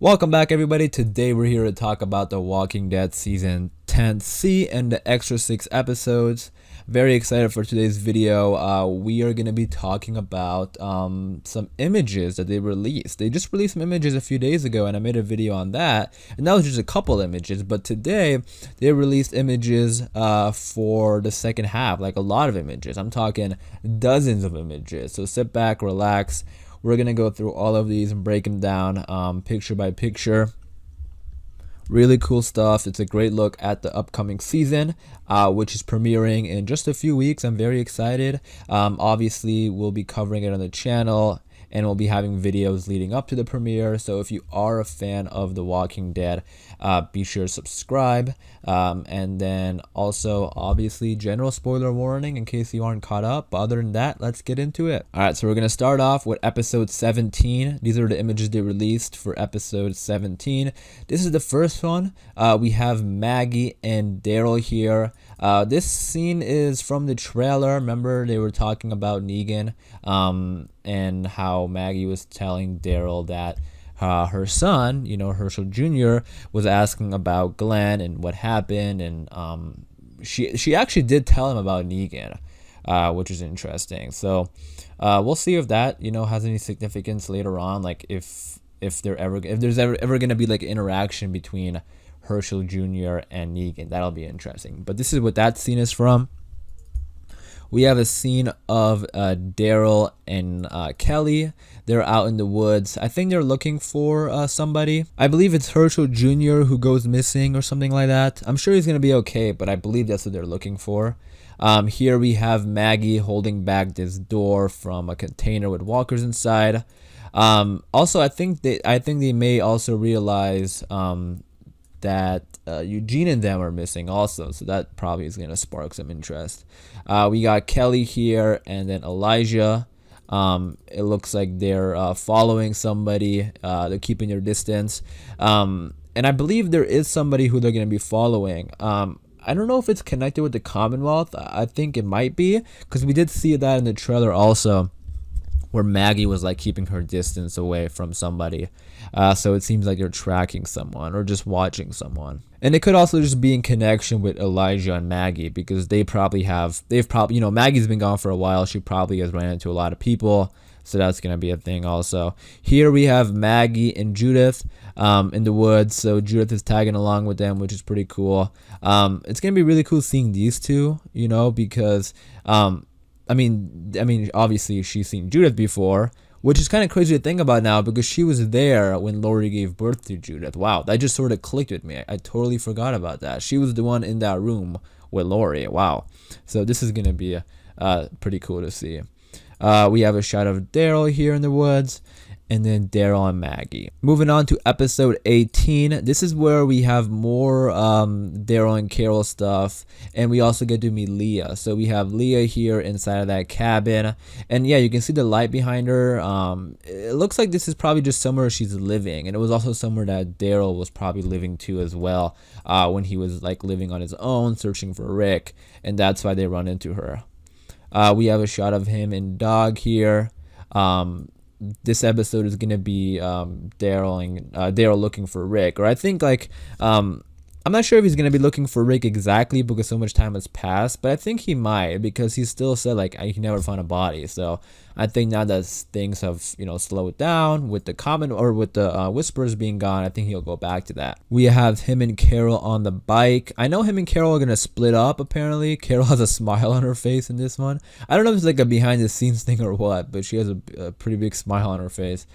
Welcome back, everybody. Today we're here to talk about The Walking Dead Season 10C and the extra 6 episodes. Very excited for today's video. We are going to be talking about some images that they released. They just released some images a few days ago and I made a video on that. And that was just a couple images. But today they released images for the second half, like a lot of images. I'm talking dozens of images. So sit back, relax. We're going to go through all of these and break them down picture by picture. Really cool stuff. It's a great look at the upcoming season, which is premiering in just a few weeks. I'm very excited. Obviously, we'll be covering it on the channel, and we'll be having videos leading up to the premiere. So if you are a fan of The Walking Dead, be sure to subscribe. And then also, obviously, general spoiler warning in case you aren't caught up. But other than that, let's get into it. All right, so we're going to start off with episode 17. These are the images they released for episode 17. This is the first one. We have Maggie and Daryl here. This scene is from the trailer. Remember, they were talking about Negan and how Maggie was telling Daryl that her son, Herschel Jr., was asking about Glenn and what happened, and she actually did tell him about Negan, which is interesting. So we'll see if that has any significance later on, like if there's ever gonna be like an interaction between Herschel Jr. and Negan. That'll be interesting. But this is what that scene is from. We have a scene of Daryl and Kelly. They're out in the woods. I think they're looking for somebody. I believe it's Herschel Jr. who goes missing or something like that. I'm sure he's going to be okay, but I believe that's what they're looking for. Here we have Maggie holding back this door from a container with walkers inside. Also, I think they may also realize that Eugene and them are missing also, so that probably is going to spark some interest. We got Kelly here and then Elijah. It looks like they're following somebody. They're keeping their distance, and I believe there is somebody who they're going to be following. I don't know if it's connected with the Commonwealth. I think it might be, because we did see that in the trailer also, where Maggie was like keeping her distance away from somebody. So it seems like they're tracking someone or just watching someone. And it could also just be in connection with Elijah and Maggie, because they've probably, Maggie's been gone for a while. She probably has ran into a lot of people. So that's going to be a thing also. Here we have Maggie and Judith in the woods. So Judith is tagging along with them, which is pretty cool. It's going to be really cool seeing these two, because I mean, obviously she's seen Judith before, which is kind of crazy to think about now, because she was there when Lori gave birth to Judith. Wow, that just sort of clicked with me. I totally forgot about that. She was the one in that room with Lori. Wow. So this is going to be pretty cool to see. We have a shot of Daryl here in the woods, and then Daryl and Maggie. Moving on to episode 18. This is where we have more Daryl and Carol stuff, and we also get to meet Leah. So we have Leah here inside of that cabin, and yeah, you can see the light behind her. It looks like this is probably just somewhere she's living, and it was also somewhere that Daryl was probably living too as well, when he was like living on his own, searching for Rick, and that's why they run into her. We have a shot of him and Dog here. This episode is gonna be Daryl looking for Rick, or I think I'm not sure if he's gonna be looking for Rick exactly, because so much time has passed, but I think he might, because he still said he never found a body. So I think now that things have slowed down with the whispers being gone, I think he'll go back to that. We have him and Carol on the bike. I know him and Carol are gonna split up. Apparently Carol has a smile on her face in this one. I don't know if it's like a behind the scenes thing or what, but she has a pretty big smile on her face.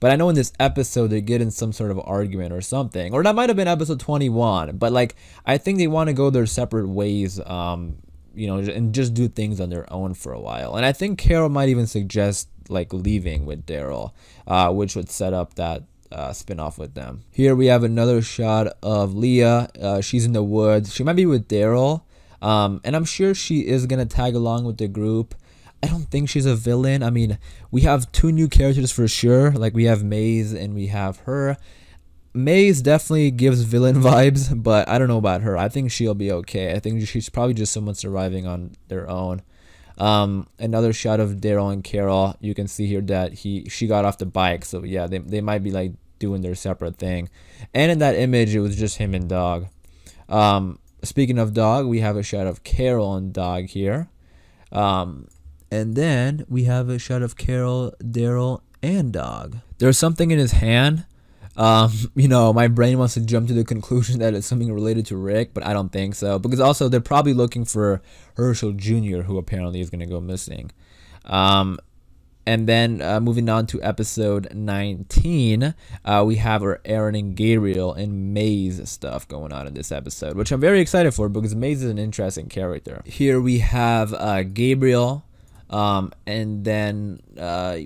But I know in this episode they get in some sort of argument or something, or that might have been episode 21. But I think they want to go their separate ways, and just do things on their own for a while. And I think Carol might even suggest leaving with Daryl, which would set up that spin-off with them. Here we have another shot of Leah. She's in the woods. She might be with Daryl, and I'm sure she is gonna tag along with the group. I don't think she's a villain. I mean, we have two new characters for sure. We have Maze and we have her. Maze definitely gives villain vibes, but I don't know about her. I think she'll be okay. I think she's probably just someone surviving on their own. Another shot of Daryl and Carol. You can see here that she got off the bike. So yeah, they might be doing their separate thing. And in that image, it was just him and Dog. Speaking of Dog, we have a shot of Carol and Dog here. And then we have a shot of Carol, Daryl, and Dog. There's something in his hand. My brain wants to jump to the conclusion that it's something related to Rick, but I don't think so. Because also they're probably looking for Herschel Jr., who apparently is going to go missing. And then moving on to episode 19, we have our Aaron and Gabriel and Maze stuff going on in this episode, which I'm very excited for because Maze is an interesting character. Here we have Gabriel, and then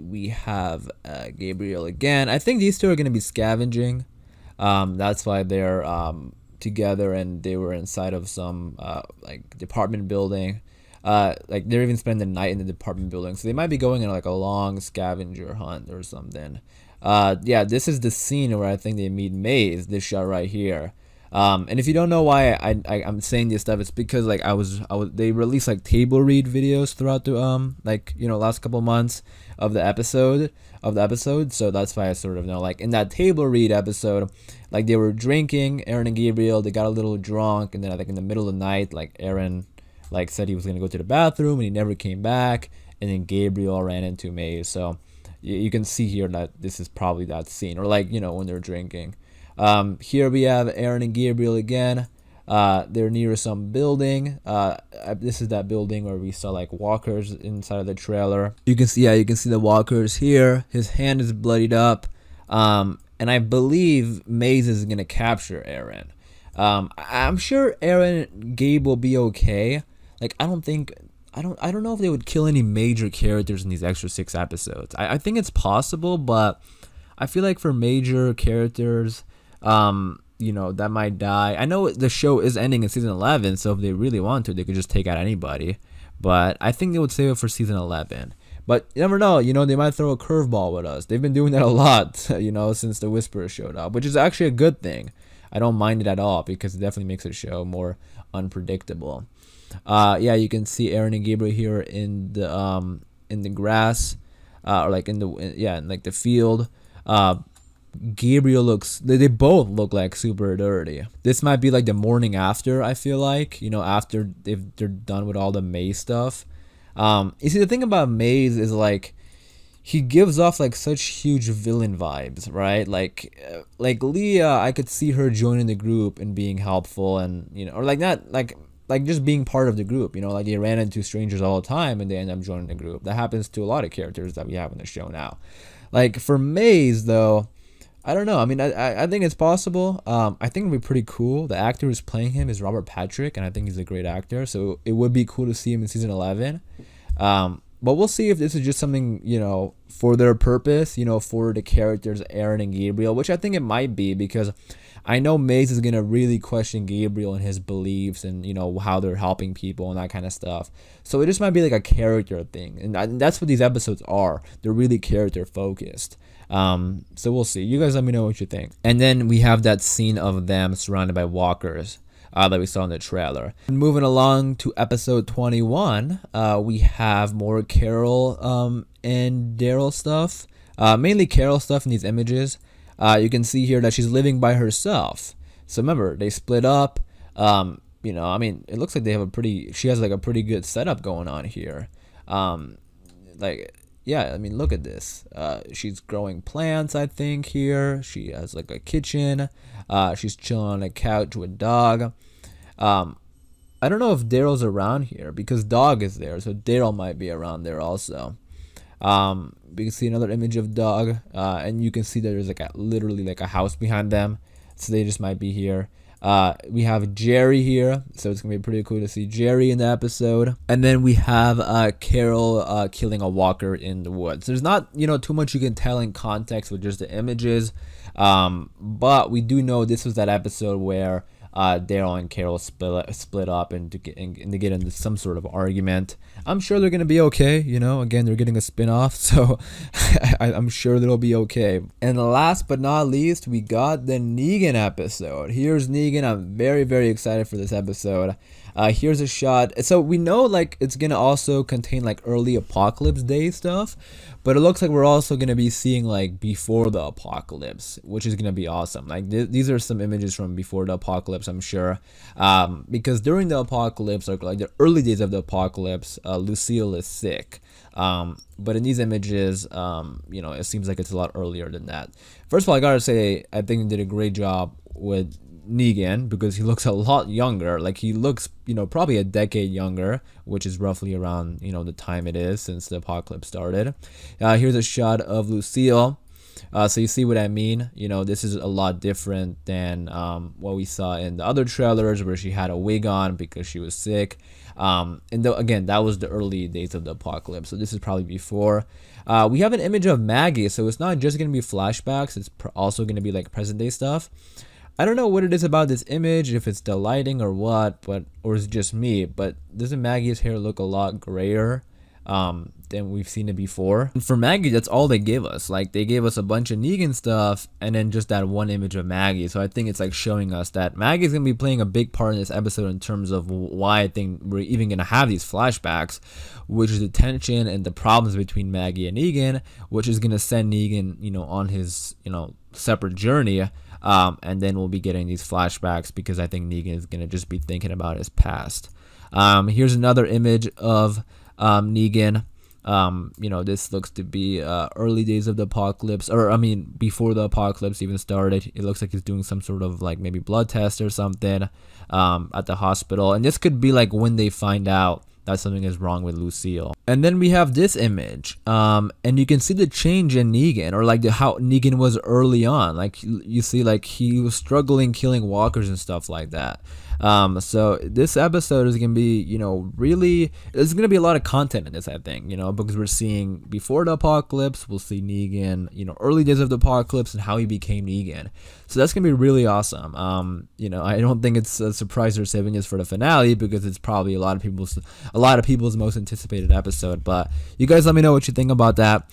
we have Gabriel again. I think these two are going to be scavenging. That's why they're together, and they were inside of some department building. They're even spending the night in the department building, so they might be going on like a long scavenger hunt or something. This is the scene where I think they meet Maze. This shot right here. And if you don't know why I'm saying this stuff, it's because they released like table read videos throughout the last couple months of the episode. So that's why I sort of know, like in that table read episode, like they were drinking, Aaron and Gabriel, they got a little drunk, and then like in the middle of the night, like Aaron said he was going to go to the bathroom and he never came back, and then Gabriel ran into Maze. So you can see here that this is probably that scene, or when they're drinking. Here we have Aaron and Gabriel again. They're near some building. This is that building where we saw like walkers inside of the trailer. You can see the walkers here. His hand is bloodied up. And I believe Maze is going to capture Aaron. I'm sure Aaron and Gabe will be okay. I don't know if they would kill any major characters in these extra 6 episodes. I think it's possible, but I feel like for major characters, that might die. I know the show is ending in season 11, so if they really want to, they could just take out anybody. But I think they would save it for season 11. But you never know, they might throw a curveball with us. They've been doing that a lot, since the Whisperer showed up, which is actually a good thing. I don't mind it at all because it definitely makes the show more unpredictable. You can see Aaron and Gabriel here in the grass, or in the field. Gabriel they both look like super dirty. This might be like the morning after, I feel like, after they're done with all the Maze stuff. You see, the thing about Maze is he gives off such huge villain vibes, right? Like Leah, I could see her joining the group and being helpful, and just being part of the group, they ran into strangers all the time and they end up joining the group. That happens to a lot of characters that we have in the show now. For Maze though, I don't know. I mean, I think it's possible. I think it'd be pretty cool. The actor who's playing him is Robert Patrick, and I think he's a great actor, so it would be cool to see him in season 11. But we'll see if this is just something, for their purpose, for the characters Aaron and Gabriel, which I think it might be, because I know Maze is going to really question Gabriel and his beliefs and, how they're helping people and that kind of stuff. So it just might be like a character thing. And that's what these episodes are. They're really character focused. So we'll see. You guys let me know what you think. And then we have that scene of them surrounded by walkers that we saw in the trailer. And moving along to episode 21, we have more Carol and Daryl stuff. Mainly Carol stuff in these images. You can see here that she's living by herself. So remember, they split up. It looks like she has a pretty good setup going on here. Look at this. She's growing plants, I think, here. She has a kitchen. She's chilling on a couch with Dog. I don't know if Daryl's around here because Dog is there, so Daryl might be around there also. We can see another image of Dog, and you can see that there's literally a house behind them, so they just might be here. We have Jerry here, so it's gonna be pretty cool to see Jerry in the episode. And then we have Carol killing a walker in the woods. There's not too much you can tell in context with just the images, but we do know this was that episode where Daryl and Carol split up and to get into some sort of argument. I'm sure they're gonna be okay. Again, they're getting a spin-off, so I'm sure they'll be okay. And last but not least, we got the Negan episode. Here's Negan. I'm very, very excited for this episode. Here's a shot. So we know like it's gonna also contain like early apocalypse day stuff, but it looks like we're also gonna be seeing like before the apocalypse, which is gonna be awesome. Like these are some images from before the apocalypse, I'm sure, because during the apocalypse, like the early days of the apocalypse, Lucille is sick. But in these images, it seems like it's a lot earlier than that. First of all, I gotta say, I think they did a great job with Negan because he looks a lot younger. Like he looks, probably a decade younger, which is roughly around, the time it is since the apocalypse started. Here's a shot of Lucille. So you see what I mean? This is a lot different than what we saw in the other trailers where she had a wig on because she was sick. And again, that was the early days of the apocalypse. So this is probably before. We have an image of Maggie. So it's not just going to be flashbacks. It's also going to be like present day stuff. I don't know what it is about this image, if it's the lighting or what, or is it just me, but doesn't Maggie's hair look a lot grayer than we've seen it before? And for Maggie, that's all they gave us. Like they gave us a bunch of Negan stuff and then just that one image of Maggie. So I think it's like showing us that Maggie's gonna be playing a big part in this episode in terms of why I think we're even gonna have these flashbacks, which is the tension and the problems between Maggie and Negan, which is gonna send Negan, on his, separate journey. And then we'll be getting these flashbacks because I think Negan is gonna just be thinking about his past. Here's another image of Negan. This looks to be early days of the apocalypse, or I mean before the apocalypse even started. It looks like he's doing some sort of like maybe blood test or something at the hospital, and this could be like when they find out that something is wrong with Lucille. And then we have this image, and you can see the change in Negan, or like how Negan was early on. Like you see, like he was struggling killing walkers and stuff like that. So this episode is gonna be, really, there's gonna be a lot of content in this, I think, because we're seeing before the apocalypse, we'll see Negan, early days of the apocalypse and how he became Negan. So that's gonna be really awesome. I don't think it's a surprise they're saving this for the finale because it's probably a lot of people's most anticipated episode. But you guys let me know what you think about that.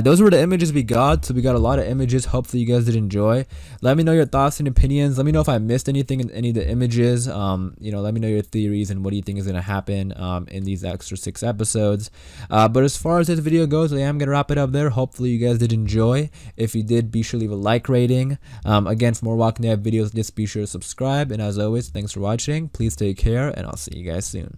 Those were the images we got. So we got a lot of images. Hopefully you guys did enjoy. Let me know your thoughts and opinions. Let me know if I missed anything in any of the images. Let me know your theories and what do you think is going to happen in these extra 6 episodes. But as far as this video goes, I am going to wrap it up there. Hopefully you guys did enjoy. If you did, be sure to leave a like rating. Again, for more Walking Dead videos, just be sure to subscribe. And as always, thanks for watching. Please take care, and I'll see you guys soon.